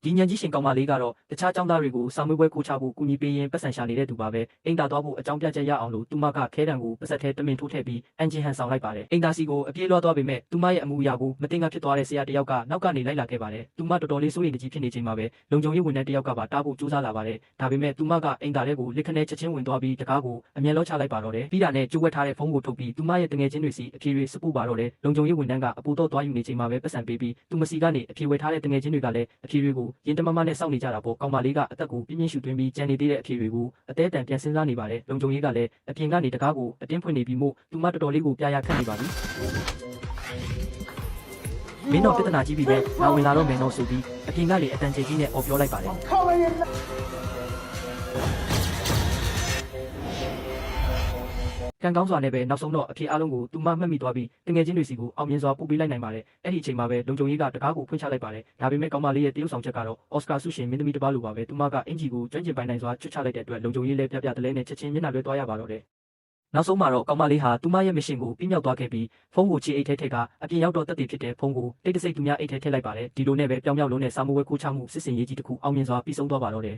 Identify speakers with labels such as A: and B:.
A: ဒီညံကြီးရှင်ကောင်မလေးကတော့တခြားကျောင်းသားတွေကိုစာမေးပွဲခိုးချဖို့ကူညီပေးရင်းပတ်စံရှာနေတဲ့သူပါပဲအိမ်သာသွားဖို့အကြောင်းပြချက်ရအောင်လို့သူမကခဲတံကိုပါဆက်ထဲတမင်ထိုးထည့်ပြီးအန်ဂျင်ဟန်ဆောင်လိုက်ပါတယ်အိမ်သာစီကိုအပြေးလွှားသွားပေမဲ့သူမရဲ့အမှုအရာကိုမတင်ကဖြစ်သွားတဲ့ဆရာတယောက်ကနောက်ကနေလိုက်လာခဲ့ပါတယ်သူမတော်တော်လေးစိုးရိမ်တကြီးဖြစ်နေချိန်မှာပဲလုံခြုံရေးဝန်ထမ်းတယောက်ကပါတားဖို့ကြိုးစားလာပါတယ်ဒါပေမဲ့သူမကအိမ်သာထဲကိုလက်ခနဲချက်ချင်းဝင်သွားပြီးတကားကိုအမြဲလောချလိုက်ပါတော့တယ်ပြီးတာနဲ့ကျိုးဝက်ထားတဲ့ဖုန်းကိုထုတ်ပြီးသူမရဲ့တငယ်ချင်းတွေစီအပြေးတွေစပို့ပါတော့တယ်လုံခြုံရေးဝန်ထမ်းကအပူတော့သွားယူနေချိန်မှာပဲပတ်စံပေးပြီးသူမစီကနေအပြေးဝက်ထားတဲ့တငယ်ချင်းတွေကလည်းအပြေးတွေကိုရင်တမမနဲ့စောင့်နေကြတာပေါ့ကောင်မလေးကအသက်ကိုပြင်းပြင်းရှူသွင်းပြီးကြံနေသေးတဲ့အဖြေတွေကိုအသေးအတန်ပြန်စဉ်းစားနေပါတယ်လုံခြုံရေးကလည်းအပြင်ကနေတကားကိုအတင်းဖွင့်နေပြီးမို့သူမတော်တော်လေးကိုပြာရခတ်နေပါပြီမင်းတော့ပြဿနာကြီးပြီပဲငါဝင်လာတော့မင်းတော့ဆိုပြီးအပြင်ကလေအတန်ကျေကြီးနဲ့အော်ပြောလိုက်ပါတယ်ကံကောင်းစွာနဲ့ပဲနောက်ဆုံးတော့အဖြေအလုံးကိုသူမမှတ်မိသွားပြီးတငယ်ချင်းတွေစီကိုအောင်မြင်စွာပို့ပေးလိုက်နိုင်ပါတယ်အဲ့ဒီအချိန်မှာပဲလုံခြုံရေးကတကားကိုဖွင့်ချလိုက်ပါတယ်ဒါပေမဲ့ကောင်မလေးရဲ့တရုပ်ဆောင်ချက်ကတော့အော်စကာဆုရှင်မင်းသမီးတစ်ပါးလိုပါပဲသူမကအင်ဂျီကိုကျွမ်းကျင်ပိုင်နိုင်စွာချွတ်ချလိုက်တဲ့အတွက်လုံခြုံရေးလည်းပြပြတလဲနဲ့ချက်ချင်းမျက်နှာလွှဲသွားရပါတော့တယ်နောက်ဆုံးမှာတော့ကောင်မလေးဟာသူမရဲ့မရှင်ကိုပြင်းမြောက်သွားခဲ့ပြီးဖုန်းကိုချီအိတ်ထဲထည့်ကအပြင်ရောက်တော့တက်တည်ဖြစ်တဲ့ဖုန်းကိုတိတ်တဆိတ်သူများအိတ်ထဲထည့်လိုက်ပါတယ်ဒီလိုနဲ့ပဲပြောင်မြောက်လုံးနဲ့စာမိုးဝဲခိုးချမှုစစ်စင်ရေးကြီးတစ်ခုအောင်မြင်စွာပြီးဆုံးသွားပါတော့တယ်